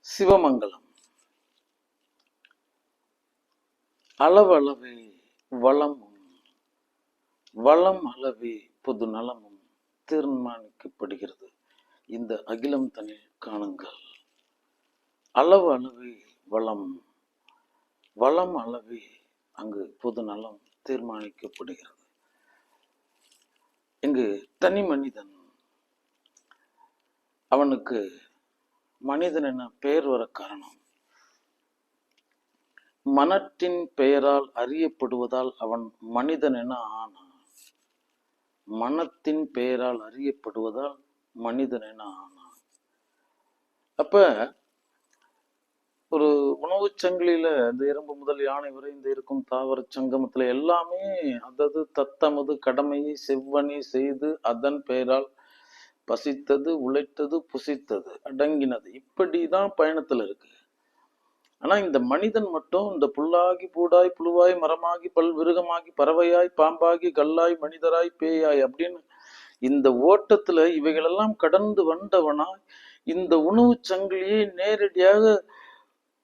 சிவமங்கலம். அளவளவே வளமும் வளம் அளவே பொது நலமும் தீர்மானிக்கப்படுகிறது. இந்த அகிலம் தனில் காணுங்கள். அளவு அளவே வளம், வளம் அளவே அங்கு பொது நலம் தீர்மானிக்கப்படுகிறது. இங்கு தனி மனிதன், அவனுக்கு மனிதன் என பெயர் வர காரணம் மனத்தின் பெயரால் அறியப்படுவதால் அவன் மனிதன் என ஆனான். மனத்தின் பெயரால் அறியப்படுவதால் மனிதன் என ஆனான். அப்ப ஒரு உணவு சங்கிலியில இந்த எறும்பு முதல் யானை வரை இந்த இருக்கும் தாவர சங்கமத்துல எல்லாமே அதது தத்தமது கடமையை செவ்வனே செய்து அதன் பெயரால் பசித்தது, உழைத்தது, புசித்தது, அடங்கினது, இப்படிதான் பயணத்துல இருக்கு. ஆனா இந்த மனிதன் மட்டும் இந்த புல்லாகி பூடாய் புழுவாய் மரமாகி பல்விருகமாகி பறவையாய் பாம்பாகி கல்லாய் மனிதராய் பேயாய் அப்படின்னு இந்த ஓட்டத்துல இவைகளெல்லாம் கடந்து வந்தவனாய் இந்த உணவு சங்கிலியை நேரடியாக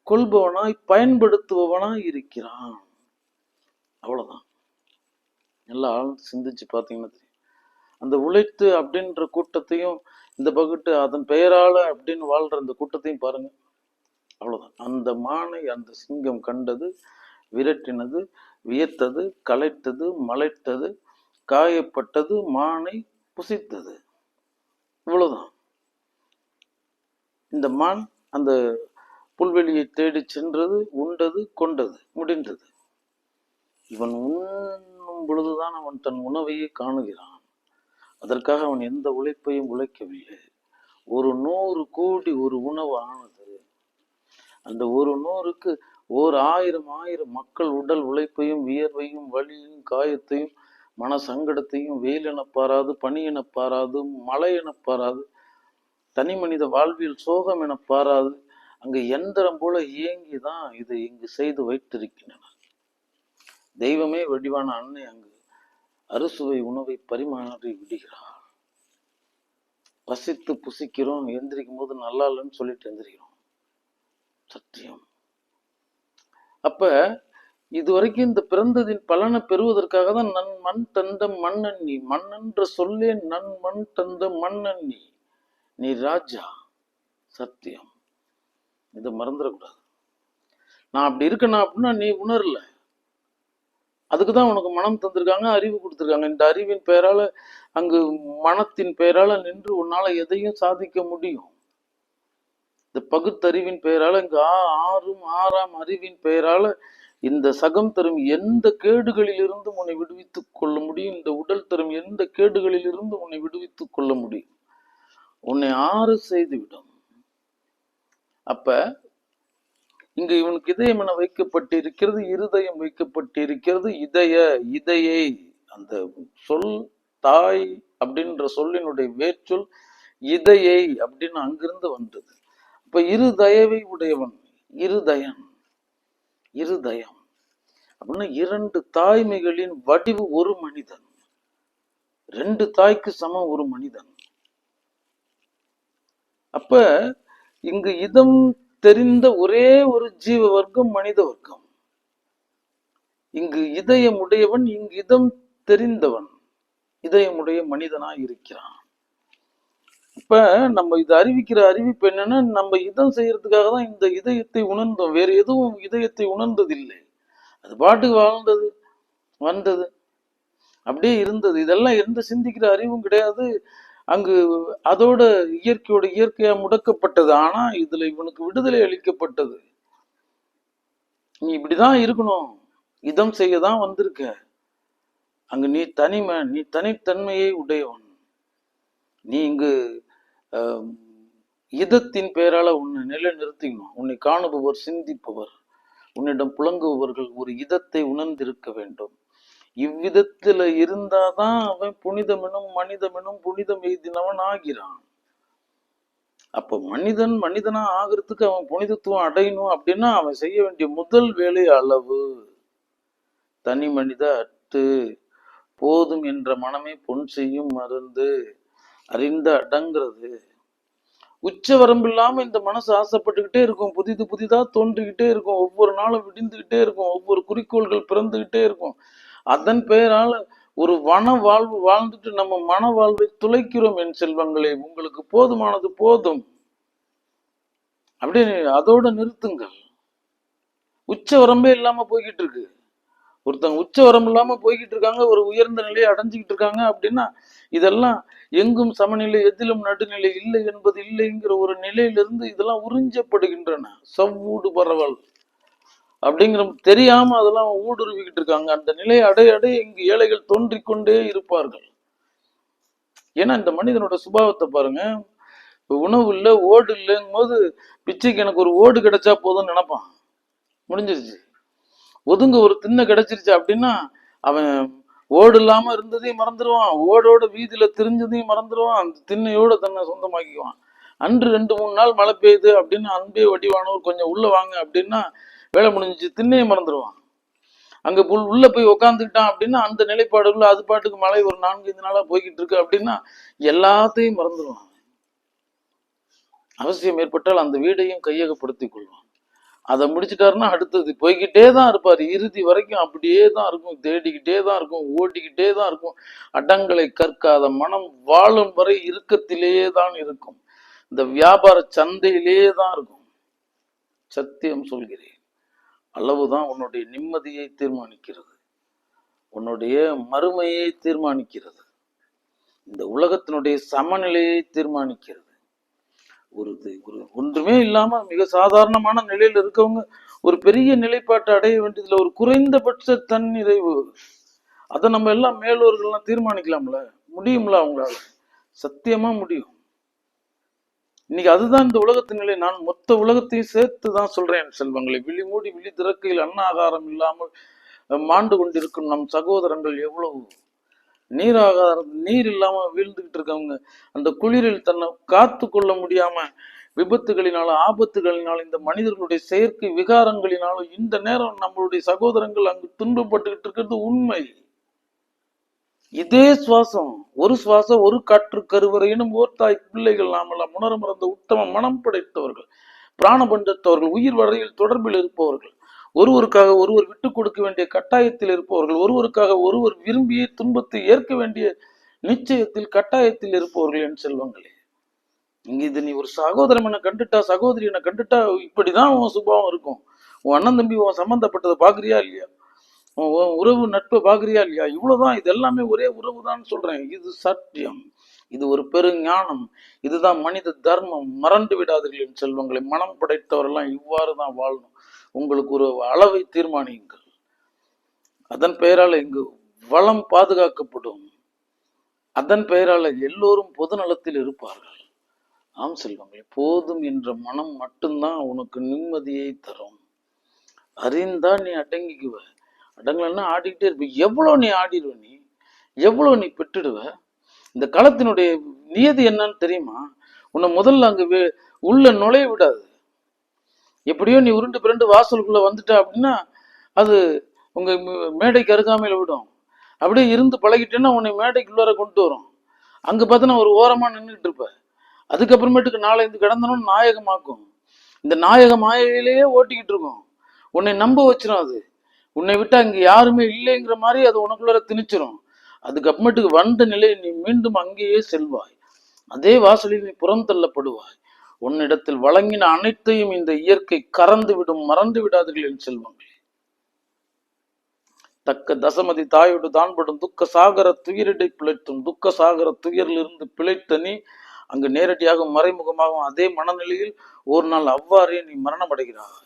கொள்பவனாய் பயன்படுத்துபவனாய் இருக்கிறான். அவ்வளவுதான். எல்லாம் சிந்திச்சு பார்த்தீங்கன்னா தெரியும். அந்த உழைத்து அப்படின்ற கூட்டத்தையும் இந்த பகுட்டு அதன் பெயரால அப்படின்னு வாழ்ற அந்த கூட்டத்தையும் பாருங்க. அவ்வளவுதான். அந்த மானை அந்த சிங்கம் கண்டது, விரட்டினது, வியத்தது, களைத்தது, மலைத்தது, காயப்பட்டது, மானை புசித்தது. இவ்வளவுதான். இந்த மான் அந்த புல்வெளியை தேடி சென்றது, உண்டது, கொண்டது, முடிந்தது. இவன் உண்ணும் பொழுதுதான் அவன் தன் உணவையே காணுகிறான். அதற்காக அவன் எந்த உழைப்பையும் உழைக்கவில்லை. ஒரு 100 கோடி ஒரு உணவு ஆனது. அந்த ஒரு 100க்கு 1000 மக்கள் உடல் உழைப்பையும் வியர்வையும் வலியும் காயத்தையும் மன சங்கடத்தையும் வெயில் என பாராது, பனி என பாராது, மழை என பாராது, தனி மனித வாழ்வியல் சோகம் என பாராது, அங்கு எந்திரம் போல இயங்கிதான் இதை இங்கு செய்து வைத்திருக்கின்றன. தெய்வமே வடிவான அன்னை அங்கு அறுசுவை உணவை பரிமாறி விடுகிறார். பசித்து புசிக்கிறோம், எந்திரிக்கும் போது நல்லா இல்லைன்னு சொல்லிட்டு எந்திரிக்கிறோம். சத்தியம். அப்ப இதுவரைக்கும் இந்த பிறந்ததின் பலனை பெறுவதற்காக தான் நன் மண் தந்த மண்ணன்னி, மண்ணென்ற சொல்லே நன் மண் தந்த மண்ணன்னி, நீ ராஜா. சத்தியம். இதை மறந்துடக்கூடாது. நான் அப்படி இருக்கேனா அப்படின்னா நீ உணரல. அதுக்குதான் உனக்கு மனம் தந்திருக்காங்க, அறிவு கொடுத்துருக்காங்க. இந்த அறிவின் பெயரால அங்கு மனத்தின் பெயரால நின்று உன்னால எதையும் சாதிக்க முடியும். இந்த பகுத்தறிவின் பெயரால இங்கு ஆறாம் அறிவின் பெயரால இந்த சகம் தரும் எந்த கேடுகளில் இருந்தும் உன்னை விடுவித்துக் கொள்ள முடியும். இந்த உடல் தரும் எந்த கேடுகளில் இருந்தும் உன்னை விடுவித்துக் கொள்ள முடியும். உன்னை 6 செய்துவிடும். அப்ப இங்கு இவனுக்கு இதயம் என வைக்கப்பட்டிருக்கிறது, இருதயம் வைக்கப்பட்டிருக்கிறது. இதையை அந்த சொல் தாய் அப்படின்ற சொல்லினுடைய வேர்ச்சொல் இதையை அப்படின்னு அங்கிருந்து வந்தது. இப்ப இருதயவை உடையவன், இருதயம் அப்படின்னா 2 தாய்மைகளின் வடிவு ஒரு மனிதன். 2 தாய்க்கு சமம் ஒரு மனிதன். அப்ப இங்கு இதம் தெரிந்த ஒரே ஒரு ஜீவ வர்க்கம் மனித வர்க்கம். இங்கு இதயமுடையவன், இங்கு இதம் தெரிந்தவன், இதயமுடைய மனிதனாய் இருக்கிறான். இப்ப நம்ம இதை அறிவிக்கிற அறிவிப்பு என்னன்னா, நம்ம இதம் செய்யறதுக்காக தான் இந்த இதயத்தை உணர்ந்தோம். வேற எதுவும் இதயத்தை உணர்ந்ததில்லை. அது பாட்டுக்கு வாழ்ந்தது, வந்தது, அப்படியே இருந்தது. இதெல்லாம் எந்த சிந்திக்கிற அறிவும் கிடையாது. அங்கு அதோட இயற்கையோட இயற்கையா முடக்கப்பட்டது. ஆனா இதுல இவனுக்கு விடுதலை அளிக்கப்பட்டது. நீ இப்படிதான் இருக்கணும், இதம் செய்யதான் வந்திருக்க. அங்கு நீ தனிமை, நீ தனித்தன்மையை உடையவன். நீ இங்கு இதத்தின் பெயரால உன்னை நிலை நிறுத்திக்கணும். உன்னை காணுபவர், சிந்திப்பவர், உன்னிடம் புலங்குபவர்கள் ஒரு இதத்தை உணர்ந்திருக்க வேண்டும். இவ்விதத்துல இருந்தாதான் அவன் புனிதமெனும் மனிதமெனும் புனிதம் எய்தினவன் ஆகிறான். அப்ப மனிதனா ஆகிறதுக்கு அவன் புனிதத்துவம் அடையணும் அப்படின்னா அவன் செய்ய வேண்டிய முதல் வேலை அளவு. தனி மனித அட்டு போதும் என்ற மனமே பொன் செய்யும் மருந்து, அறிந்த அடங்கிறது. உச்ச வரம்பு இல்லாம இந்த மனசு ஆசைப்பட்டுக்கிட்டே இருக்கும், புதிது புதிதா தோன்றிக்கிட்டே இருக்கும், ஒவ்வொரு நாளும் விடிந்துகிட்டே இருக்கும், ஒவ்வொரு குறிக்கோள்கள் பிறந்துகிட்டே இருக்கும். அதன் பெயரால ஒரு வன வாழ்வு வாழ்ந்துட்டு நம்ம மன வாழ்வை துளைக்கிறோம். என் செல்வங்களே, உங்களுக்கு போதுமானது போதும், அப்படியே அதோட நிறுத்துங்கள். உச்ச வரம்பே இல்லாம போய்கிட்டு இருக்கு. ஒருத்தங்க உச்ச வரம்பு இல்லாம போய்கிட்டு இருக்காங்க, ஒரு உயர்ந்த நிலையை அடைஞ்சுக்கிட்டு இருக்காங்க அப்படின்னா இதெல்லாம் எங்கும் சமநிலை எதிலும் நடுநிலை இல்லை என்பது இல்லைங்கிற ஒரு நிலையிலிருந்து இதெல்லாம் உறிஞ்சப்படுகின்றன. செவ்வூடு பரவல் அப்படிங்கிற தெரியாம அதெல்லாம் ஊடுருவிக்கிட்டு இருக்காங்க. அந்த நிலையை அடைய அடைய இங்கு ஏழைகள் தோன்றிக்கொண்டே இருப்பார்கள். ஏன்னா இந்த மனிதனோட சுபாவத்தை பாருங்க. உணவு இல்லை, ஓடு இல்லைங்கும் போது பிச்சைக்கு எனக்கு ஒரு ஓடு கிடைச்சா போதும்னு நினைப்பான். முடிஞ்சிருச்சு. ஒதுங்க ஒரு திண்ணை கிடைச்சிருச்சு அப்படின்னா அவன் ஓடு இல்லாம இருந்ததையும் மறந்துடுவான், ஓடோட வீதியில திரிஞ்சதையும் மறந்துடுவான், அந்த திண்ணையோட தன்னை சொந்தமாக்கிக்குவான். அன்று 2-3 நாள் மழை பெய்யுது அப்படின்னு அன்பே வடிவானவர் கொஞ்சம் உள்ள வாங்க அப்படின்னா வேலை முடிஞ்சிச்சு, திண்ணையை மறந்துடுவான். அங்க உள்ள போய் உக்காந்துக்கிட்டான் அப்படின்னா அந்த நிலைப்பாடுள்ள அது பாட்டுக்கு மழை ஒரு 4-5 நாளா போய்கிட்டு இருக்கு அப்படின்னா எல்லாத்தையும் மறந்துடுவான். அவசியம் ஏற்பட்டால் அந்த வீடையும் கையகப்படுத்திக் கொள்வான். அதை முடிச்சுட்டாருன்னா அடுத்தது போய்கிட்டே தான் இருப்பார். இறுதி வரைக்கும் அப்படியே தான் இருக்கும், தேடிக்கிட்டே தான் இருக்கும், ஓட்டிக்கிட்டே தான் இருக்கும். அடங்களை கற்காத மனம் வாழும் வரை இறுக்கத்திலேயே தான் இருக்கும், இந்த வியாபார சந்தையிலேயே தான் இருக்கும். சத்தியம் சொல்கிறேன், அளவுதான் உன்னுடைய நிம்மதியை தீர்மானிக்கிறது, உன்னுடைய மறுமையை தீர்மானிக்கிறது, இந்த உலகத்தினுடைய சமநிலையை தீர்மானிக்கிறது. ஒரு ஒன்றுமே இல்லாம மிக சாதாரணமான நிலையில் இருக்கவங்க ஒரு பெரிய நிலைப்பாட்டை அடைய வேண்டியதுல ஒரு குறைந்தபட்ச தன்னிறைவு, அதை நம்ம எல்லாம் மேலோர்கள்லாம் தீர்மானிக்கலாம்ல, முடியும்ல அவங்களால? சத்தியமா முடியும். இன்னைக்கு அதுதான் இந்த உலகத்தின் நிலை. நான் மொத்த உலகத்தையும் சேர்த்து தான் சொல்றேன் செல்வங்களை. விழி மூடி விழி திறக்கையில் அன்னாகாரம் இல்லாமல் மாண்டு கொண்டிருக்கும் நம் சகோதரங்கள் எவ்வளவு, நீர் இல்லாம வீழ்ந்துகிட்டு இருக்கவங்க, அந்த குளிரில் தன்னை காத்து கொள்ள முடியாம விபத்துகளினாலும் ஆபத்துகளினாலும் இந்த மனிதர்களுடைய செயற்கை விகாரங்களினாலும் இந்த நேரம் நம்மளுடைய சகோதரங்கள் அங்கு துன்பப்பட்டுக்கிட்டு இருக்கிறது உண்மை. இதே சுவாசம், ஒரு சுவாசம் ஒரு காற்று கருவறையினும் ஓர்த்தாய் பிள்ளைகள் நாமெல்லாம் உணர மறந்த உத்தம மனம் படைத்தவர்கள், பிராணபண்டத்தவர்கள், உயிர் வரையில் தொடர்பில் இருப்பவர்கள், ஒருவருக்காக ஒருவர் விட்டு கொடுக்க வேண்டிய கட்டாயத்தில் இருப்பவர்கள், ஒருவருக்காக ஒருவர் விரும்பிய துன்பத்தை ஏற்க வேண்டிய நிச்சயத்தில் கட்டாயத்தில் இருப்பவர்கள். என் செல்வங்களே, இங்க இது நீ ஒரு சகோதரன் என கண்டுட்டா, சகோதரி என கண்டுட்டா இப்படிதான் உன் சுபாவம் இருக்கும். உன் அண்ணன் தம்பி உன் சம்பந்தப்பட்டதை பாக்குறியா இல்லையா, உன் உறவு நட்பை பாக்குறியா இல்லையா, இவ்வளவுதான். இது எல்லாமே ஒரே உறவு தான் சொல்றேன். இது சத்தியம், இது ஒரு பெருஞானம், இதுதான் மனித தர்மம். மறந்து விடாதீர்கள் என் செல்வங்களை. மனம் படைத்தவரெல்லாம் இவ்வாறு தான் வாழணும். உங்களுக்கு ஒரு அளவை தீர்மானியுங்கள், அதன் பெயரால இங்கு வளம் பாதுகாக்கப்படும், அதன் பெயரால எல்லோரும் பொது நலத்தில் இருப்பார்கள். ஆம் செல்வங்களே, போதும் என்ற மனம் மட்டும்தான் உனக்கு நிம்மதியை தரும். அறிந்தா நீ அடங்கிக்குவ, அடங்கலன்னா ஆடிக்கிட்டே இருப்ப. எவ்வளவு நீ ஆடிடுவ, நீ எவ்வளவு நீ பெற்றுடுவ. இந்த களத்தினுடைய நியதி என்னன்னு தெரியுமா? உன்னை முதல்ல அங்க உள்ள நுழைய விடாது. எப்படியோ நீ உருண்டு பிறண்டு வாசலுக்குள்ள வந்துட்ட அப்படின்னா அது உங்க மேடைக்கு அருகாமையில விடும். அப்படியே இருந்து பழகிட்டேன்னா உன்னை மேடைக்குள்ளார கொண்டு வரும். அங்க பார்த்தனா ஒரு ஓரமா நின்றுட்டு இருப்ப. அதுக்கப்புறமேட்டுக்கு நாளைந்து கடந்தனும் நாயகமாக்கும். இந்த நாயக மாயையிலேயே ஓட்டிக்கிட்டு இருக்கும். உன்னை நம்ப வச்சிரும். அது உன்னை விட்டு அங்க யாருமே இல்லைங்கிற மாதிரி அது உனக்குள்ளார திணிச்சிரும். அதுக்கப்புறமேட்டுக்கு வந்த நிலையை நீ மீண்டும் அங்கேயே செல்வாய். அதே வாசலில் நீ புறம் தள்ளப்படுவாய். உன்னிடத்தில் வழங்கின அனைத்தையும் இந்த இயற்கை கறந்து விடும். மறந்து விடாதீர்கள் என் செல்வங்களே. தக்க தசமதி தாயோடு தான்படும் துக்க சாகர துயரிடை பிழைத்தும், துக்க சாகர துயரிலிருந்து பிழைத்த நீ அங்கு நேரடியாகவும் மறைமுகமாகவும் அதே மனநிலையில் ஒரு நாள் அவ்வாறே நீ மரணம் அடைகிறாய்.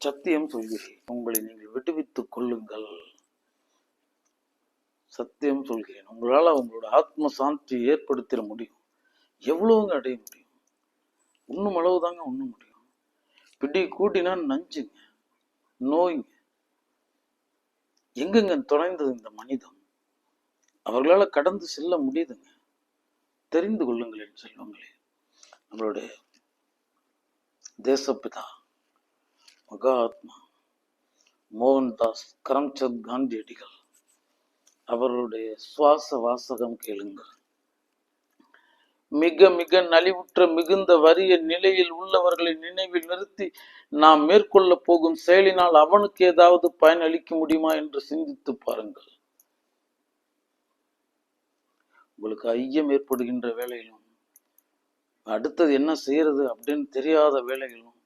சத்தியம் சொல்கிறேன், உங்களை நீங்கள் விடுவித்துக் கொள்ளுங்கள். சத்தியம் சொல்கிறேன், உங்களால உங்களோட ஆத்ம சாந்தியை ஏற்படுத்திட முடியும். எவ்வளவுங்க அடைய முடியும்? உண்ணும் அளவுதாங்க உண்ணும் முடியும். பிடி கூட்டினா நஞ்சுங்க, நோய்ங்க. எங்கெங்க தொலைந்தது இந்த மனிதம்? அவர்களால கடந்து செல்ல முடியுதுங்க. தெரிந்து கொள்ளுங்களேன் செல்வங்களே. நம்மளுடைய தேசப்பிதா மகாத்மா மோகன்தாஸ் கரம்சந்த் காந்தியடிகள் அவருடைய சுவாச வாசகம் கேளுங்கள். மிக மிக நலிவுற்ற மிகுந்த வறிய நிலையில் உள்ளவர்களை நினைவில் நிறுத்தி நாம் மேற்கொள்ள போகும் செயலினால் அவனுக்கு ஏதாவது பயன் அளிக்க முடியுமா என்று சிந்தித்து பாருங்கள். உங்களுக்கு ஐயம் ஏற்படுகின்ற வேலையிலும், அடுத்தது என்ன செய்யறது அப்படின்னு தெரியாத வேலைகளும்,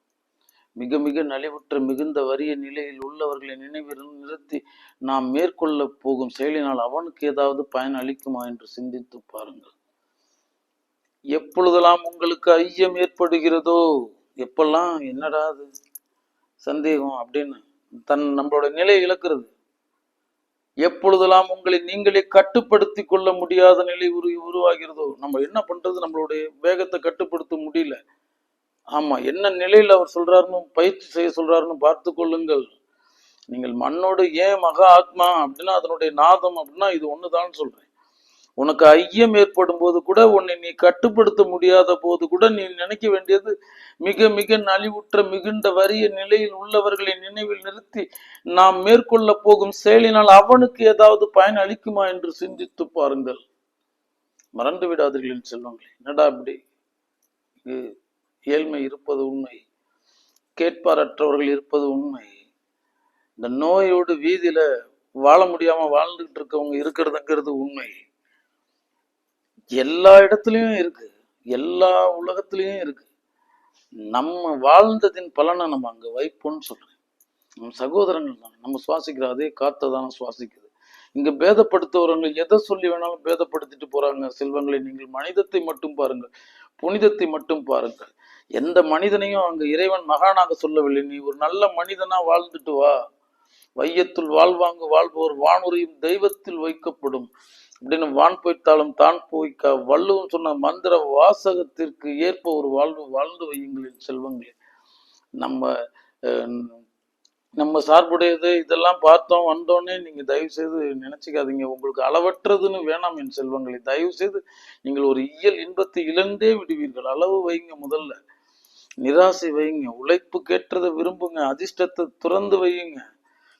மிக மிக நலிவுற்ற மிகுந்த வறிய நிலையில் உள்ளவர்களை நினைவில் நிறுத்தி நாம் மேற்கொள்ள போகும் செயலினால் அவனுக்கு ஏதாவது பயன் அளிக்குமா என்று சிந்தித்து பாருங்கள். எப்பொழுதெல்லாம் உங்களுக்கு ஐயம் ஏற்படுகிறதோ, எப்பெல்லாம் என்னடா அது சந்தேகம் அப்படின்னு நம்மளோட நிலை இழக்கிறது, எப்பொழுதெல்லாம் உங்களை நீங்களே கட்டுப்படுத்தி கொள்ள முடியாத நிலை உருவாகிறதோ, நம்ம என்ன பண்றது, நம்மளுடைய வேகத்தை கட்டுப்படுத்த முடியல. ஆமா, என்ன நிலையில் அவர் சொல்றாருன்னு பயிற்சி செய்ய சொல்றாருன்னு பார்த்து கொள்ளுங்கள். நீங்கள் மண்ணோடு ஏன் மகா ஆத்மா அப்படின்னா அதனுடைய நாதம் அப்படின்னா இது ஒண்ணுதான் சொல்றேன். உனக்கு ஐயம் ஏற்படும் போது கூட, உன்னை நீ கட்டுப்படுத்த முடியாத போது கூட நீ நினைக்க வேண்டியது, மிக மிக நலிவுற்ற மிகுந்த வறிய நிலையில் உள்ளவர்களை நினைவில் நிறுத்தி நாம் மேற்கொள்ள போகும் செயலினால் அவனுக்கு ஏதாவது பயன் அளிக்குமா என்று சிந்தித்து பாருங்கள். மறந்து விடாதீர்கள் செல்வங்களே. என்னடா அப்படி ஏழ்மை இருப்பது உண்மை, கேட்பாரற்றவர்கள் இருப்பது உண்மை, இந்த நோயோடு வீதியில வாழ முடியாம வாழ்ந்துகிட்டு இருக்கவங்க இருக்கிறதுங்கிறது உண்மை. எல்லா இடத்துலயும் இருக்கு, எல்லா உலகத்திலயும் இருக்கு. நம்ம வாழ்ந்ததின் பலனை நம்ம அங்க வைப்போம்னு சொல்றேன். நம்ம சகோதரங்கள் தான், நம்ம சுவாசிக்கிற அதே காத்தை தானே சுவாசிக்குது. இங்க பேதப்படுத்துவவங்க எதை சொல்லி வேணாலும் பேதப்படுத்திட்டு போறாங்க. செல்வங்களை, நீங்கள் மனிதத்தை மட்டும் பாருங்கள், புனிதத்தை மட்டும் பாருங்கள். எந்த மனிதனையும் அங்க இறைவன் மகானாக சொல்லவில்லை. நீ ஒரு நல்ல மனிதனா வாழ்ந்துட்டு வா, வையத்துள் வாழ்வாங்கு வாழ்பவர் வானுரையும் தெய்வத்தில் வைக்கப்படும் அப்படின்னு வான் போய்த்தாலும் தான் போய்க்கா வள்ளுவம் சொன்ன மந்திர வாசகத்திற்கு ஏற்ப ஒரு வாழ்ந்து வையுங்களின் செல்வங்களே. நம்ம சார்புடையது இதெல்லாம் பார்த்தோம் வந்தோடனே நீங்க தயவு செய்து நினைச்சுக்காதீங்க, உங்களுக்கு அளவற்றதுன்னு வேணாம் என் செல்வங்களை. தயவு செய்து நீங்கள் ஒரு இயல் இன்பத்தை இழந்தே விடுவீர்கள். அளவு வைங்க, முதல்ல நிராசை வைங்க, உழைப்பு கேட்டதை விரும்புங்க, அதிர்ஷ்டத்தை துறந்து வையுங்க,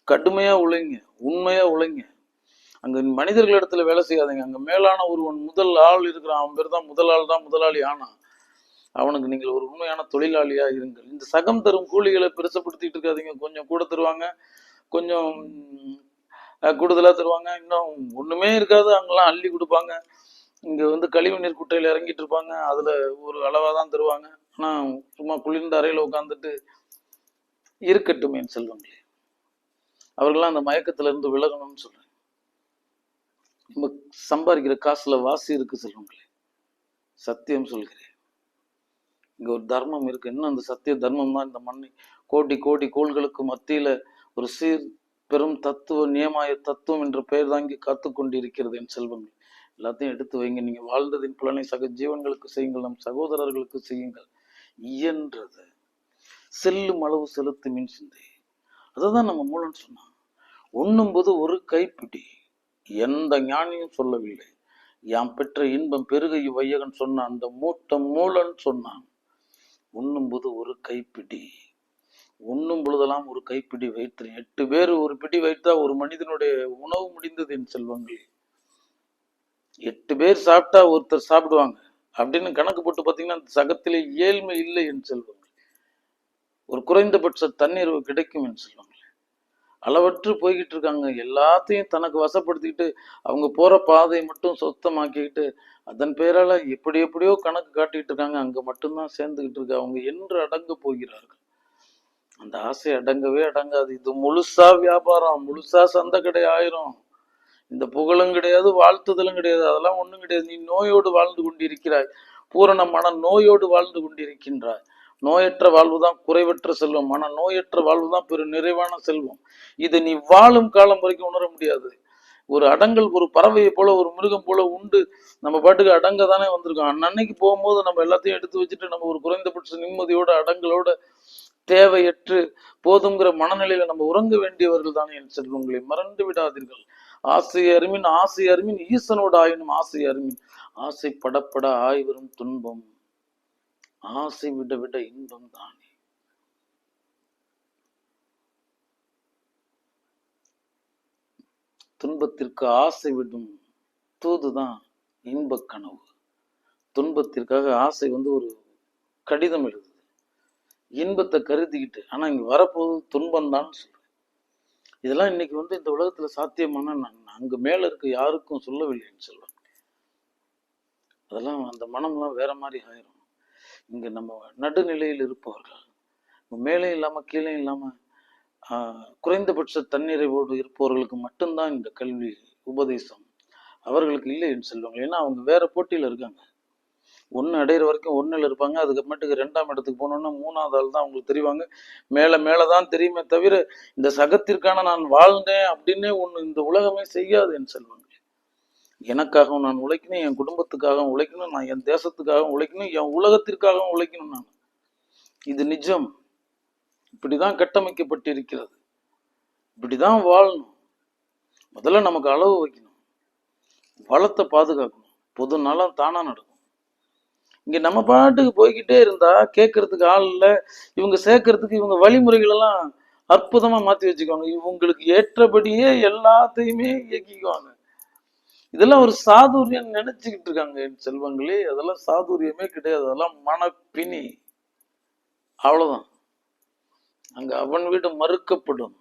கடுமையா உழைங்க, உண்மையா உழைங்க. அங்க மனிதர்கள் இடத்துல வேலை செய்யாதீங்க. அங்க மேலான ஒருவன் முதல் ஆள் இருக்கிறான், அவன் பேர் தான் முதல் ஆள் தான் முதலாளி ஆனா அவனுக்கு நீங்கள் ஒரு உண்மையான தொழிலாளியா இருங்கள். இந்த சகம் தரும் கூலிகளை பெருசப்படுத்திட்டு இருக்காதீங்க. கொஞ்சம் கூட தருவாங்க, கொஞ்சம் கூடுதலா தருவாங்க, இன்னும் ஒண்ணுமே இருக்காது அங்கெல்லாம் அள்ளி கொடுப்பாங்க. இங்க கழிவு நீர் குட்டையில இறங்கிட்டு இருப்பாங்க, அதுல ஒரு அளவாதான் தருவாங்க. ஆனா சும்மா குளிர்ந்த அறையில உட்காந்துட்டு இருக்கட்டும் என் செல்வங்களே. அவர்கள்லாம் அந்த மயக்கத்துல இருந்து விலகணும்னு சொல்றேன். நம்ம சம்பாதிக்கிற காசுல வாசி இருக்கு செல்வங்களே, சத்தியம் சொல்கிறேன். இங்க ஒரு தர்மம் இருக்கு. இன்னும் அந்த சத்திய தர்மம் தான் இந்த மண்ணை கோடி கோடி கோள்களுக்கு மத்தியில ஒரு சீர் பெரும் தத்துவ நியமாய தத்துவம் என்ற பெயர் தாங்கி காத்து கொண்டிருக்கிறது என் செல்வங்கள். எல்லாத்தையும் எடுத்து வைங்க. நீங்க வாழ்ந்ததின் பலனை சக ஜீவன்களுக்கு செய்யுங்கள், நம் சகோதரர்களுக்கு செய்யுங்கள். இயன்றது செல்லும் அளவு செலுத்து மின் சிந்தை. அததான் நம்ம மூலன்னு சொன்னான். உண்ணும்போது ஒரு கைப்பிடி, எந்த ஞானியும் சொல்லவில்லை. யாம் பெற்ற இன்பம் பெருக வையகன் சொன்னான், அந்த மூட்டம் மூலன் சொன்னான். உண்ணும்போது ஒரு கைப்பிடி, உண்ணும் பொழுதெல்லாம் ஒரு கைப்பிடி வைத்து 8 பேர் ஒரு பிடி வைத்தா ஒரு மனிதனுடைய உணவு முடிந்தது என் செல்வங்கள். 8 பேர் சாப்பிட்டா ஒருத்தர் சாப்பிடுவாங்க அப்படின்னு கணக்கு போட்டு பார்த்தீங்கன்னா சகத்திலே ஏழ்மை இல்லை என் செல்வங்கள். ஒரு குறைந்தபட்ச தண்ணீர் கிடைக்கும் என் செல்வங்கள். அளவற்று போய்கிட்டு இருக்காங்க, எல்லாத்தையும் தனக்கு வசப்படுத்திக்கிட்டு அவங்க போற பாதையை மட்டும் சொத்தமாக்கிக்கிட்டு அதன் பேரால எப்படியோ கணக்கு காட்டிக்கிட்டு இருக்காங்க. அங்க மட்டும்தான் சேர்ந்துகிட்டு இருக்கு. அவங்க என்று அடங்க போகிறார்கள். அந்த ஆசை அடங்கவே அடங்காது. இது முழுசா வியாபாரம், முழுசா சந்தை கடை ஆயிரும். இந்த புகழும் கிடையாது, வாழ்த்துதலும் கிடையாது, அதெல்லாம் ஒண்ணும் கிடையாது. நீ நோயோடு வாழ்ந்து கொண்டிருக்கிறாய், பூரண மன நோயோடு வாழ்ந்து கொண்டிருக்கின்றாய். நோயற்ற வாழ்வுதான் குறைவற்ற செல்வம், மன நோயற்ற வாழ்வுதான் பெரு நிறைவான செல்வம். இதை நீ வாழும் காலம் வரைக்கும் உணர முடியாது. ஒரு அடங்கல், ஒரு பறவையை போல, ஒரு மிருகம் போல உண்டு நம்ம பாட்டுக்கு அடங்க தானே வந்திருக்கோம். அன்னைக்கு போகும்போது நம்ம எல்லாத்தையும் எடுத்து வச்சுட்டு நம்ம ஒரு குறைந்தபட்ச நிம்மதியோட அடங்கலோட தேவையற்று போதுங்கிற மனநிலையில நம்ம உறங்க வேண்டியவர்கள் தானே என் செல்வங்களை. மறந்து விடாதீர்கள். ஆசை அருமின் ஆசை அருமின் ஈசனோடு ஆயினும் ஆசை அருமின். ஆசை படப்பட ஆய்வரும் துன்பம், ஆசை விட விட இன்பம் தானே. துன்பத்திற்கு ஆசை விடும் தூதுதான் இன்பக் கனவு. துன்பத்திற்காக ஆசை ஒரு கடிதம் எழுதுது, இன்பத்தை கருதிக்கிட்டு. ஆனா இங்க வரப்போகுது துன்பம் தான் சொல்றேன். இதெல்லாம் இன்னைக்கு இந்த உலகத்துல சாத்தியமான நான் அங்கு மேல இருக்க யாருக்கும் சொல்லவில்லைன்னு சொல்லுவேன். அதெல்லாம் அந்த மனம்லாம் வேற மாதிரி ஆயிரும். இங்க நம்ம நடுநிலையில் இருப்பவர்கள், மேலே இல்லாம கீழே இல்லாம குறைந்தபட்ச தன்னிறைவோடு இருப்பவர்களுக்கு மட்டும்தான் இந்த கல்வி உபதேசம். அவர்களுக்கு இல்லை என்று சொல்லுவாங்க. ஏன்னா அவங்க வேற போட்டியில இருக்காங்க. ஒன்று அடையிற வரைக்கும் ஒன்றில் இருப்பாங்க. அதுக்கப்புறமேட்டுக்கு 2ஆம் இடத்துக்கு போனோன்னா 3ஆவது ஆள் தான் அவங்களுக்கு தெரிவாங்க. மேலே மேலே தான் தெரியுமே தவிர இந்த சகத்திற்கான நான் வாழ்ந்தேன் அப்படின்னே ஒன்று இந்த உலகமே செய்யாது என்று சொல்லுவாங்க. எனக்காகவும் நான் உழைக்கணும், என் குடும்பத்துக்காகவும் உழைக்கணும், நான் என் தேசத்துக்காகவும் உழைக்கணும், என் உலகத்திற்காகவும் உழைக்கணும். நான் இது நிஜம். இப்படிதான் கட்டமைக்கப்பட்டிருக்கிறது. இப்படிதான் வாழணும். முதல்ல நமக்கு அளவு வைக்கணும், வளத்தை பாதுகாக்கணும், பொது நலம் தானா நடக்கும். இங்க நம்ம பாட்டுக்கு போய்கிட்டே இருந்தா கேட்கறதுக்கு ஆள் இல்லை. இவங்க சேர்க்கறதுக்கு இவங்க வழிமுறைகள் எல்லாம் அற்புதமா மாத்தி வச்சுக்குவாங்க. இவங்களுக்கு ஏற்றபடியே எல்லாத்தையுமே இயக்கிக்குவாங்க. இதெல்லாம் ஒரு சாதுரியம் நினைச்சுக்கிட்டு இருக்காங்க என் செல்வங்களே. அதெல்லாம் சாதுரியமே கிடையாது. அதெல்லாம் மனப்பிணி. அவ்வளவுதான். அங்க அவன் வீடு மறுக்கப்படும்.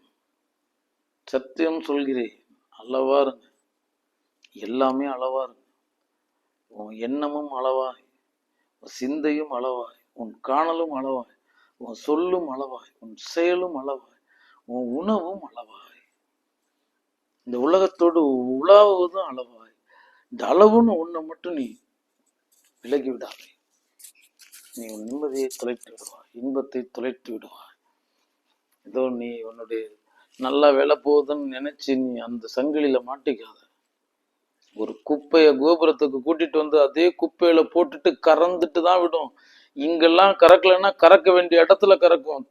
சத்தியம் சொல்கிறேன், அளவா இருங்க. எல்லாமே அளவா இருங்க. உன் எண்ணமும் அளவாய், உன் சிந்தையும் அளவாய், உன் காணலும் அளவாய், உன் சொல்லும் அளவாய், உன் செயலும் அளவாய், உன் உணவும் அளவாய், இந்த உலகத்தோடு உலாவுவதும் அளவாய். இந்த அளவுன்னு ஒன்றை மட்டும் நீ விலகி விடாதே. நீ உன் நிம்மதியை தொலைத்து விடுவாய், இன்பத்தை தொலைத்து விடுவாய். ஏதோ நீ உன்னுடைய நல்லா வேலை போகுதுன்னு நினைச்சு நீ அந்த சங்கிலியில மாட்டிக்காத. ஒரு குப்பைய கோபுரத்துக்கு கூட்டிட்டு அதே குப்பையில போட்டுட்டு கறந்துட்டு தான் விடும். இங்கெல்லாம் கறக்கலைன்னா கறக்க வேண்டிய இடத்துல கறக்கும்.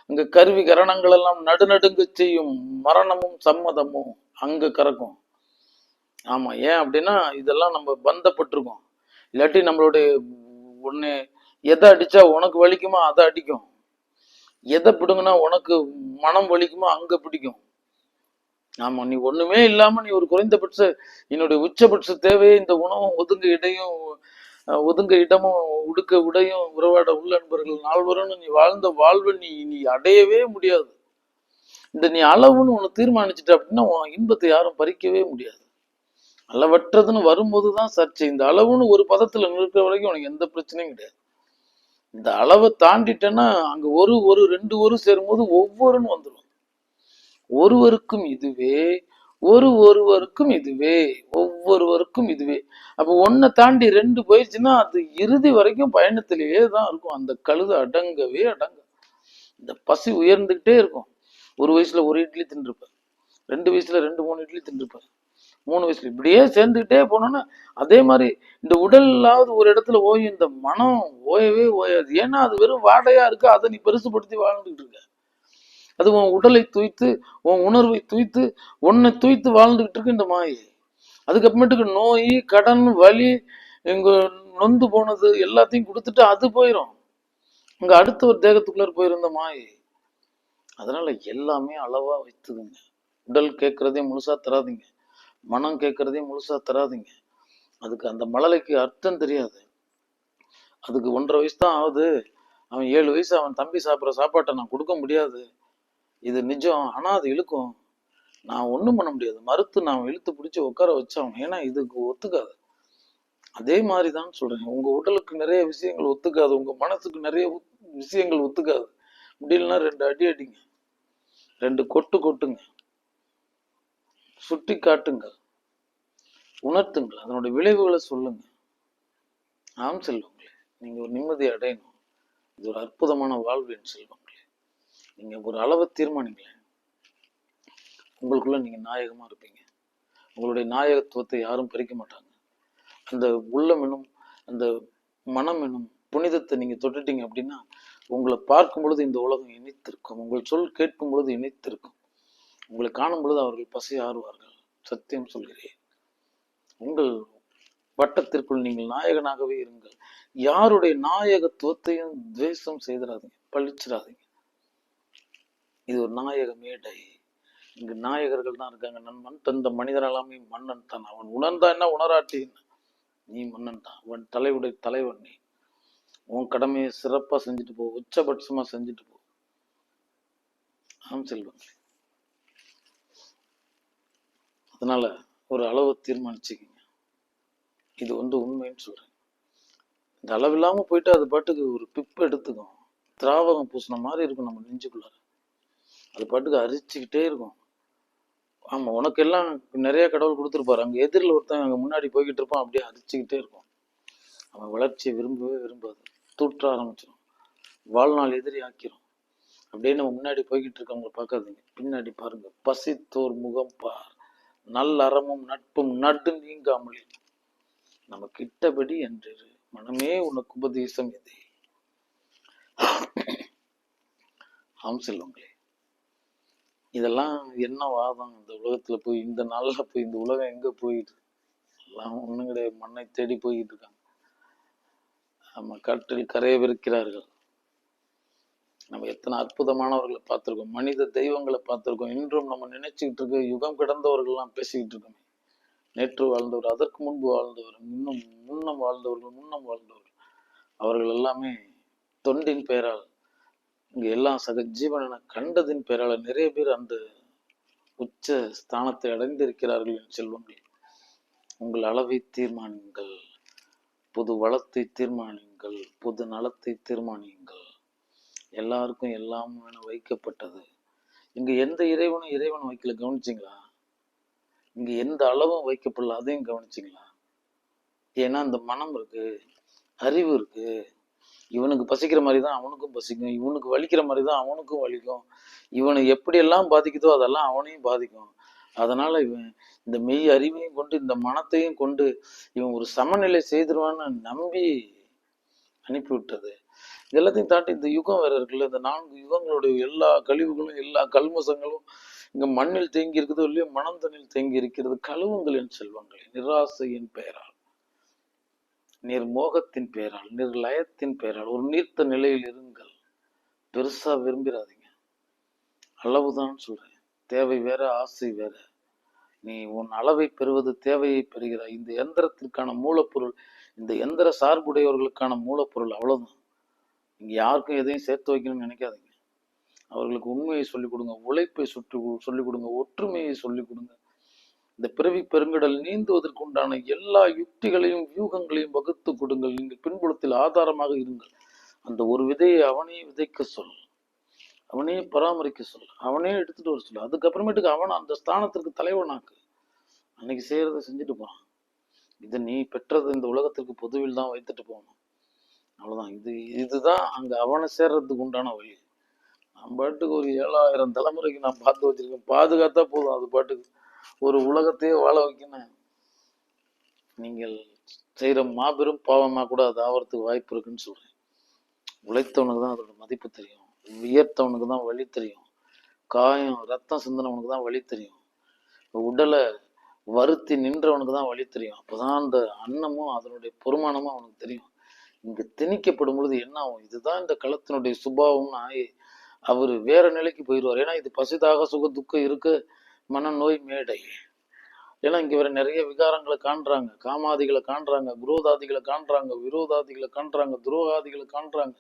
அங்க கருவி கரணங்கள் எல்லாம் நடுநடுங்க செய்யும். மரணமும் சம்மதமும் அங்க கறக்கும். ஆமா, ஏன் அப்படின்னா இதெல்லாம் நம்ம பந்தப்பட்டிருக்கோம். இல்லாட்டி நம்மளுடைய ஒண்ணு எதை அடிச்சா உனக்கு வலிக்குமோ அதை அடிக்கும், எதை பிடுங்கன்னா உனக்கு மனம் வலிக்குமோ அங்க பிடிக்கும். ஆமா, நீ ஒண்ணுமே இல்லாம நீ ஒரு குறைந்தபட்ச என்னுடைய உச்சபட்ச தேவையை இந்த உணவும் ஒதுங்க இடமும் உடுக்க உடையும் உறவாட உள்ள நண்பர்கள் நால்வரும் நீ வாழ்ந்த வாழ்வை நீ அடையவே முடியாது. நீ அளவுன்னு ஒண்ணு தீர்மானிச்சுட்ட அப்படின்னா உன் இன்பத்தை யாரும் பறிக்கவே முடியாது. அளவற்றதுன்னு வரும்போதுதான் சர்ச்சை. இந்த அளவுன்னு ஒரு பதத்துல நிற்கிற வரைக்கும் உனக்கு எந்த பிரச்சனையும் கிடையாது. இந்த அளவை தாண்டிட்டேன்னா அங்க ஒரு ரெண்டு சேரும்போது ஒவ்வொருன்னு வந்துடும். ஒருவருக்கும் இதுவே, ஒருவருக்கும் இதுவே, ஒவ்வொருவருக்கும் இதுவே. அப்ப ஒன்னை தாண்டி 2 போயிடுச்சுன்னா அது இறுதி வரைக்கும் பயணத்திலேயே தான் இருக்கும். அந்த கழுது அடங்கவே அடங்க. இந்த பசி உயர்ந்துகிட்டே இருக்கும். 1 வயசுல 1 இட்லி தின்றுப்பேன், 2 வயசுல 2-3 இட்லி தின்றுப்பேன், 3 வயசுல இப்படியே சேர்ந்துக்கிட்டே போனோம்னா அதே மாதிரி இந்த உடல்லாவது ஒரு இடத்துல ஓயும், இந்த மனம் ஓயவே ஓயாது. ஏன்னா அது வெறும் வாடையா இருக்கு. அதை நீ பெருசுபடுத்தி வாழ்ந்துகிட்டு இருக்க. அது உன் உடலை தூய்த்து, உன் உணர்வை தூய்த்து, உன்னை தூய்த்து வாழ்ந்துகிட்டு இருக்கு இந்த மாயை. அதுக்கப்புறமேட்டுக்கு நோய், கடன், வலி, இங்க நொந்து போனது எல்லாத்தையும் கொடுத்துட்டு அது போயிடும். இங்க அடுத்த ஒரு தேகத்துக்குள்ள போயிருந்த மாயை. அதனால எல்லாமே அளவா வைத்துதுங்க. உடல் கேட்கறதையும் முழுசா தராதிங்க, மனம் கேட்கறதையும் முழுசா தராதிங்க. அதுக்கு அந்த மழலைக்கு அர்த்தம் தெரியாது. அதுக்கு 1.5 வயசு தான் ஆகுது. அவன் 7 வயசு அவன் தம்பி சாப்பிட்ற சாப்பாட்டை நான் கொடுக்க முடியாது. இது நிஜம். ஆனா அது இழுக்கும். நான் ஒண்ணும் பண்ண முடியாது. மறுத்து நான் இழுத்து பிடிச்சி உட்கார வச்சவன். ஏன்னா இதுக்கு ஒத்துக்காது. அதே மாதிரிதான் சொல்றேன். உங்க உடலுக்கு நிறைய விஷயங்கள் ஒத்துக்காது, உங்க மனசுக்கு நிறைய விஷயங்கள் ஒத்துக்காது. முடியலன்னா 2 அடி அடிங்க, 2 கொட்டுங்க, சுட்டி காட்டுங்க, உணர்த்துங்கள், அதனுடைய விளைவுகளை சொல்லுங்க. ஆம் செல்வங்களே, நீங்க ஒரு நிம்மதி அடையணும். இது ஒரு அற்புதமான வாழ்வின் செல்வங்களே. நீங்க ஒரு அளவை தீர்மானிங்களேன். உங்களுக்குள்ள நீங்க நாயகமா இருப்பீங்க. உங்களுடைய நாயகத்துவத்தை யாரும் பறிக்க மாட்டாங்க. அந்த உள்ளம் எனும் அந்த மனம் எனும் புனிதத்தை நீங்க தொட்டுட்டீங்க அப்படின்னா உங்களை பார்க்கும் பொழுது இந்த உலகம் இணைத்திருக்கும். உங்கள் சொல் கேட்கும் பொழுது இணைத்திருக்கும். உங்களை காணும் பொழுது அவர்கள் பசி ஆறுவார்கள். சத்தியம் சொல்கிறேன். உங்கள் வட்டத்திற்குள் நீங்கள் நாயகனாகவே இருங்கள். யாருடைய நாயகத்துவத்தையும் துவேஷம் செய்திடாதீங்க, பழிச்சிடாதீங்க. இது ஒரு நாயக மேடை. இங்கு நாயகர்கள் தான் இருக்காங்க. நன் மண் தந்த மனிதன் எல்லாமே மன்னன் தான். அவன் உணர்ந்தா என்ன, உணராட்டி என்ன. நீ மன்னன் தான், உன் தலைவுடைய தலைவன் நீ. உன் கடமையை சிறப்பா செஞ்சுட்டு போ, உச்சபட்சமா செஞ்சுட்டு போ. ஆம் செல்வங்களே. அதனால ஒரு அளவு தீர்மானிச்சுக்கிங்க. இது உண்மைன்னு சொல்றேன். இந்த அளவு இல்லாம போயிட்டு அது பாட்டுக்கு ஒரு பிப்பு எடுத்துக்கும், திராவகம் பூசின மாதிரி இருக்கும் நம்ம நெஞ்சுக்குள்ளார. அது பாட்டுக்கு அரிச்சுக்கிட்டே இருக்கும். ஆமா, உனக்கு எல்லாம் நிறைய கடவுள் கொடுத்துருப்பாரு. அங்க எதிரில் ஒருத்தன் அங்க முன்னாடி போய்கிட்டு இருப்பான், அப்படியே அரிச்சுக்கிட்டே இருக்கும். அவன் வளர்ச்சியை விரும்பவே விரும்பாது, தூற்ற ஆரம்பிச்சிடும், வாழ்நாள் எதிரி ஆக்கிரும். அப்படியே நம்ம முன்னாடி போய்கிட்டு இருக்கவங்களை பார்க்காதீங்க, பின்னாடி பாருங்க. பசித்தோர் முகம் பார், நல்ல அறமும் நட்பும் நடு நீங்காமல் நம்ம கிட்டபடி என்று மனமே உனக்கு உபதேசம் இது. ஆம் செல்வங்களே. இதெல்லாம் என்ன வாதம்? இந்த உலகத்துல போய் இந்த நாள்ல போய் இந்த உலகம் எங்க போயிட்டு எல்லாம் ஒண்ணும் கிடையாது, மண்ணை தேடி போய்கிட்டு இருக்காங்க. நம்ம காற்றில் கரையவிருக்கிறார்கள். நம்ம எத்தனை அற்புதமானவர்களை பார்த்திருக்கோம், மனித தெய்வங்களை பார்த்திருக்கோம். இன்றும் நம்ம நினைச்சுக்கிட்டு இருக்க யுகம் கிடந்தவர்கள்லாம் பேசிக்கிட்டு இருக்கோமே. நேற்று வாழ்ந்தவர், அதற்கு முன்பு வாழ்ந்தவர், இன்னும் முன்னம் வாழ்ந்தவர்கள், அவர்கள் எல்லாமே தொண்டின் பெயரால் இங்க எல்லாம் சக ஜீவன கண்டதின் பெயரால நிறைய பேர் அந்த உச்ச ஸ்தானத்தை அடைந்திருக்கிறார்கள். என் செல்வங்கள், உங்கள் அளவை தீர்மானியுங்கள், புது வளத்தை தீர்மானியுங்கள், புது நலத்தை தீர்மானியுங்கள். எல்லாருக்கும் எல்லாம் வைக்கப்பட்டது. இங்க எந்த இறைவனும் வைக்கல, கவனிச்சிங்களா? இங்க எந்த அளவும் வைக்கப்படல, அதையும் கவனிச்சிங்களா? ஏன்னா அந்த மனம் இருக்கு, அறிவு இருக்கு. இவனுக்கு பசிக்கிற மாதிரி தான் அவனுக்கும் பசிக்கும், இவனுக்கு வலிக்கிற மாதிரி தான் அவனுக்கும் வலிக்கும், இவனை எப்படியெல்லாம் பாதிக்குதோ அதெல்லாம் அவனையும் பாதிக்கும். அதனால இவன் இந்த மெய் அறிவையும் கொண்டு இந்த மனத்தையும் கொண்டு இவன் ஒரு சமநிலை செய்திருவான்னு நம்பி அனுப்பிவிட்டது. எல்லாத்தையும் தாண்டி இந்த யுகம் வேற இருக்குல்ல, இந்த 4 யுகங்களுடைய எல்லா கழிவுகளும் எல்லா கல்மசங்களும் இங்க மண்ணில் தேங்கி இருக்குதோ இல்லையோ, மனந்தனில் தேங்கி இருக்கிறது. கழுவுங்கள் என் செல்வங்களை, நிராசையின் பெயரால், நிர்மோகத்தின் பெயரால், நிர்லயத்தின் பெயரால் ஒரு நீர்த்த நிலையில் இருங்கள். பெருசா விரும்பிடாதீங்க, அளவுதான் சொல்றேன். தேவை வேற, ஆசை வேற. நீ உன் அளவை பெறுவது தேவையை பெறுகிறாய். இந்த எந்திரத்திற்கான மூலப்பொருள், இந்த எந்திர சார்புடையவர்களுக்கான மூலப்பொருள் அவ்வளவுதான். இங்க யாருக்கும் எதையும் சேர்த்து வைக்கணும்னு நினைக்காதீங்க. அவர்களுக்கு உண்மையை சொல்லிக் கொடுங்க, உழைப்பை சொல்லிக் கொடுங்க, ஒற்றுமையை சொல்லிக் கொடுங்க. இந்த பிறவி பெருங்கடல் நீந்துவதற்கு உண்டான எல்லா யுக்திகளையும் வியூகங்களையும் வகுத்து கொடுங்கள். நீங்கள் பின்புலத்தில் ஆதாரமாக இருங்கள். அந்த ஒரு விதையை அவனே விதைக்க சொல், அவனே பராமரிக்க சொல், அவனே எடுத்துட்டு வர சொல். அதுக்கப்புறமேட்டுக்கு அவனை அந்த ஸ்தானத்திற்கு தலைவனாக்கு. அன்னைக்கு செய்யறதை செஞ்சுட்டு போறான். இதை நீ பெற்றது இந்த உலகத்திற்கு பொதுவில் தான் வைத்துட்டு போகணும், அவ்வளவுதான். இதுதான் அங்க அவனை சேர்றதுக்கு உண்டான வழி. நான் பாட்டுக்கு ஒரு 7000 தலைமுறைக்கு நான் பார்த்து வச்சிருக்கேன், பாதுகாத்தா போதும். அது பாட்டுக்கு ஒரு உலகத்தையே வாழ வைக்கணும். நீங்கள் செய்யற மாபெரும் பாவமா கூட அது ஆவறதுக்கு வாய்ப்பு இருக்குன்னு சொல்றேன். உழைத்தவனுக்கு தான் அதோட மதிப்பு தெரியும், வியர்த்தவனுக்கு தான் வழி தெரியும், காயம் ரத்தம் சிந்தனவனுக்கு தான் வழி தெரியும், உடலை வருத்தி நின்றவனுக்கு தான் வழி தெரியும். அப்போதான் அந்த அன்னமும் அதனுடைய பொறுமானமும் அவனுக்கு தெரியும். இங்க திணிக்கப்படும் பொழுது என்ன ஆகும்? இதுதான் இந்த களத்தினுடைய சுபாவம்னு ஆகி அவர் வேற நிலைக்கு போயிடுவார். ஏன்னா இது பசிதாக சுக துக்கம் இருக்கு, மனநோய் மேடை. ஏன்னா இங்க வேற நிறைய விகாரங்களை காண்றாங்க, காமாதிகளை காண்றாங்க, குரோதாதிகளை காண்றாங்க, விரோதாதிகளை காண்றாங்க, துரோகாதிகளை காண்றாங்க,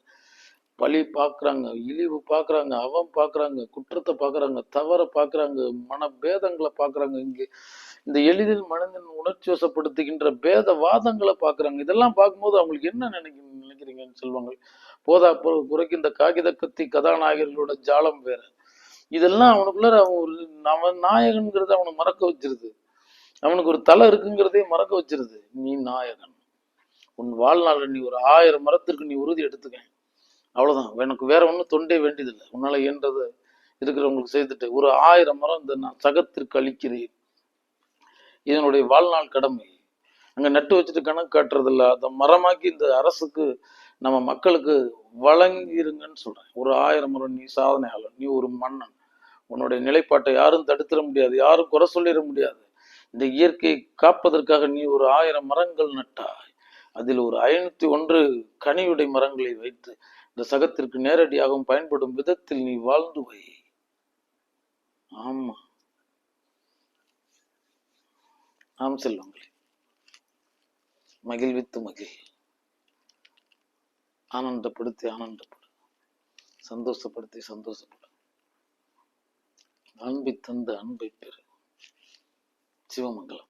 பழி பார்க்குறாங்க, இழிவு பார்க்குறாங்க, அவம் பார்க்குறாங்க, குற்றத்தை பார்க்குறாங்க, தவறை பார்க்குறாங்க, மனபேதங்களை பார்க்குறாங்க. இங்கே இந்த எளிதில் மனிதன் உணர்ச்சி வசப்படுத்துகின்ற பேதவாதங்களை பார்க்குறாங்க. இதெல்லாம் பார்க்கும்போது அவங்களுக்கு என்ன நினைக்கிறீங்கன்னு சொல்லுவாங்க. போதா குறைக்கு இந்த காகித கத்தி கதாநாயகர்களோட ஜாலம் வேற. இதெல்லாம் அவனுக்குள்ள அவன் நாயகன்கிறது அவனை மறக்க வச்சிருது, அவனுக்கு ஒரு தலை இருக்குங்கிறதே மறக்க வச்சிருது. நீ நாயகன், உன் வாழ்நாள் நீ ஒரு 1000 மரத்திற்கு நீ உறுதி எடுத்துக்க, அவ்வளவுதான். எனக்கு வேற ஒன்றும் தொண்டே வேண்டியதில்லை. உன்னால இயன்றது இருக்கிறவங்களுக்கு செய்துட்டு ஒரு 1000 மரம் இந்த நான் சகத்திற்கு அளிக்கிறேன், இதனுடைய வாழ்நாள் கடமை. அங்க நட்டு வச்சுட்டு கணக்கு காட்டுறது இல்லை, அதை மரமாக்கி இந்த அரசுக்கு நம்ம மக்களுக்கு வழங்கிருங்கன்னு சொல்றேன். ஒரு 1000 மரம் நீ சாதனையாளர், நீ ஒரு மன்னன், உன்னுடைய நிலைப்பாட்டை யாரும் தடுத்துட முடியாது, யாரும் குறை சொல்லிட முடியாது. இந்த இயற்கையை காப்பதற்காக நீ ஒரு 1000 மரங்கள் நட்டாய், அதில் ஒரு 501 கனியுடை மரங்களை வைத்து இந்த சகத்திற்கு நேரடியாகவும் பயன்படும் விதத்தில் நீ வாழ்ந்து வை. ஆமா, ஆம் செல்வங்களே. மகிழ்வித்து மகிழ், ஆனந்தப்படுத்தி ஆனந்தப்படு, சந்தோஷப்படுத்தி சந்தோஷப்படு, அன்பை தந்து அன்பை பெறு. சிவமங்கலம்.